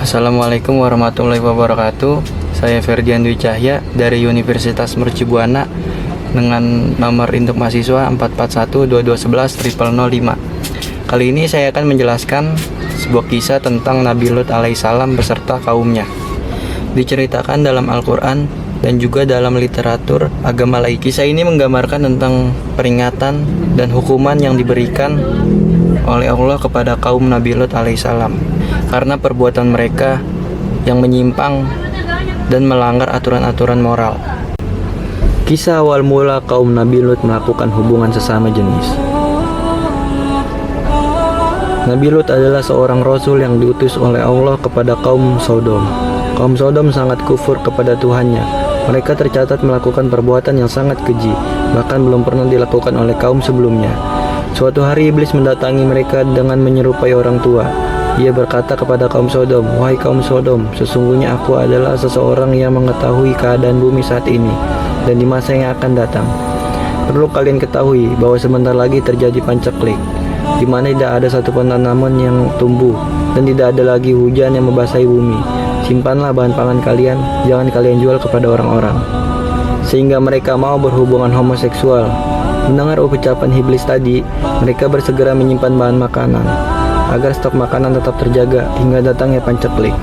Assalamualaikum warahmatullahi wabarakatuh. Saya Ferdian Dwi Cahya dari Universitas Merci Buana dengan nomor induk mahasiswa 44122110005. Kali ini saya akan menjelaskan sebuah kisah tentang Nabi Lut alaihissalam beserta kaumnya. Diceritakan dalam Al-Quran dan juga dalam literatur agama lain. Kisah ini menggambarkan tentang peringatan dan hukuman yang diberikan oleh Allah kepada kaum Nabi Lut alaihissalam karena perbuatan mereka yang menyimpang dan melanggar aturan-aturan moral. Kisah awal mula kaum Nabi Lut melakukan hubungan sesama jenis. Nabi Lut adalah seorang rasul yang diutus oleh Allah kepada kaum Sodom. Kaum Sodom sangat kufur kepada Tuhannya. Mereka tercatat melakukan perbuatan yang sangat keji, bahkan belum pernah dilakukan oleh kaum sebelumnya. Suatu hari iblis mendatangi mereka dengan menyerupai orang tua. Ia berkata kepada kaum Sodom, "Wahai kaum Sodom, sesungguhnya aku adalah seseorang yang mengetahui keadaan bumi saat ini dan di masa yang akan datang. Perlu kalian ketahui bahwa sebentar lagi terjadi pancaklik, di mana tidak ada satupun tanaman yang tumbuh dan tidak ada lagi hujan yang membasahi bumi. Simpanlah bahan pangan kalian, jangan kalian jual kepada orang-orang, sehingga mereka mau berhubungan homoseksual." Mendengar ucapan iblis tadi, mereka bersegera menyimpan bahan makanan agar stok makanan tetap terjaga hingga datangnya pancaklik.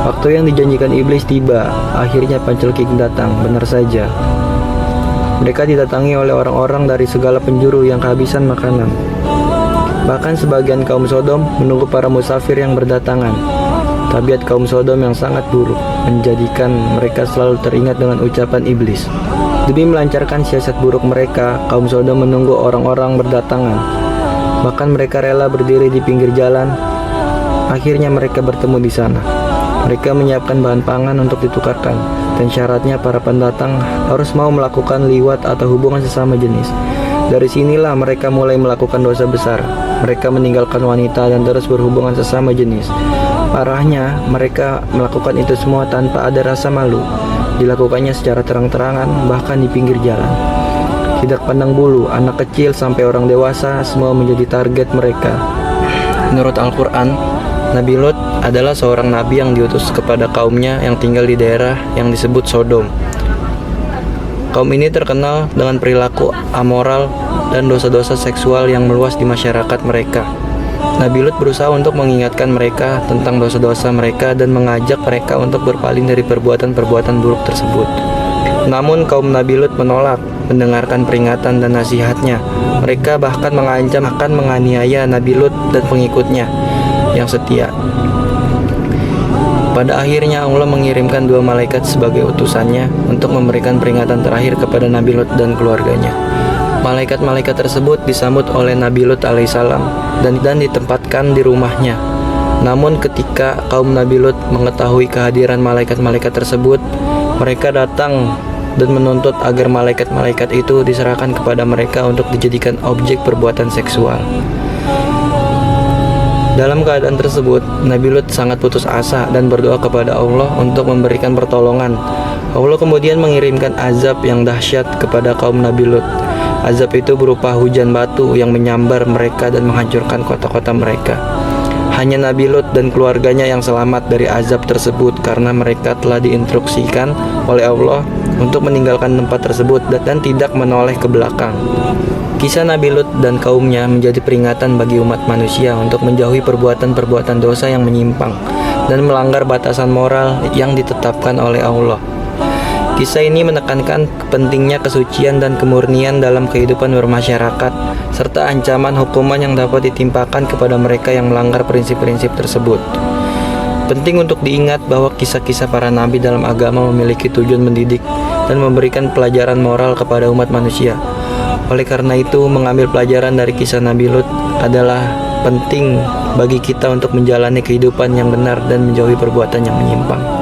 Waktu yang dijanjikan iblis tiba. Akhirnya pancaklik datang, benar saja. Mereka didatangi oleh orang-orang dari segala penjuru yang kehabisan makanan. Bahkan sebagian kaum Sodom menunggu para musafir yang berdatangan. Tabiat kaum Sodom yang sangat buruk menjadikan mereka selalu teringat dengan ucapan iblis. Demi melancarkan siasat buruk mereka, kaum Sodom menunggu orang-orang berdatangan. Bahkan mereka rela berdiri di pinggir jalan. Akhirnya mereka bertemu di sana. Mereka menyiapkan bahan pangan untuk ditukarkan, dan syaratnya para pendatang harus mau melakukan liwat atau hubungan sesama jenis. Dari sinilah mereka mulai melakukan dosa besar. Mereka meninggalkan wanita dan terus berhubungan sesama jenis. Parahnya, mereka melakukan itu semua tanpa ada rasa malu. Dilakukannya secara terang-terangan, bahkan di pinggir jalan. Tidak pandang bulu, anak kecil sampai orang dewasa semua menjadi target mereka. Menurut Al-Quran, Nabi Lut adalah seorang nabi yang diutus kepada kaumnya yang tinggal di daerah yang disebut Sodom. Kaum ini terkenal dengan perilaku amoral dan dosa-dosa seksual yang meluas di masyarakat mereka. Nabi Lut berusaha untuk mengingatkan mereka tentang dosa-dosa mereka dan mengajak mereka untuk berpaling dari perbuatan-perbuatan buruk tersebut. Namun kaum Nabi Lut menolak mendengarkan peringatan dan nasihatnya. Mereka bahkan mengancam akan menganiaya Nabi Lut dan pengikutnya yang setia. Pada akhirnya Allah mengirimkan 2 malaikat sebagai utusannya untuk memberikan peringatan terakhir kepada Nabi Lut dan keluarganya. Malaikat-malaikat tersebut disambut oleh Nabi Lut alaihissalam dan ditempatkan di rumahnya. Namun ketika kaum Nabi Lut mengetahui kehadiran malaikat-malaikat tersebut, mereka datang dan menuntut agar malaikat-malaikat itu diserahkan kepada mereka untuk dijadikan objek perbuatan seksual. Dalam keadaan tersebut, Nabi Lut sangat putus asa dan berdoa kepada Allah untuk memberikan pertolongan. Allah kemudian mengirimkan azab yang dahsyat kepada kaum Nabi Lut. Azab itu berupa hujan batu yang menyambar mereka dan menghancurkan kota-kota mereka. Hanya Nabi Lut dan keluarganya yang selamat dari azab tersebut karena mereka telah diinstruksikan oleh Allah untuk meninggalkan tempat tersebut dan tidak menoleh ke belakang. Kisah Nabi Lut dan kaumnya menjadi peringatan bagi umat manusia untuk menjauhi perbuatan-perbuatan dosa yang menyimpang dan melanggar batasan moral yang ditetapkan oleh Allah. Kisah ini menekankan pentingnya kesucian dan kemurnian dalam kehidupan bermasyarakat, serta ancaman hukuman yang dapat ditimpakan kepada mereka yang melanggar prinsip-prinsip tersebut. Penting untuk diingat bahwa kisah-kisah para nabi dalam agama memiliki tujuan mendidik dan memberikan pelajaran moral kepada umat manusia. Oleh karena itu, mengambil pelajaran dari kisah Nabi Lut adalah penting bagi kita untuk menjalani kehidupan yang benar dan menjauhi perbuatan yang menyimpang.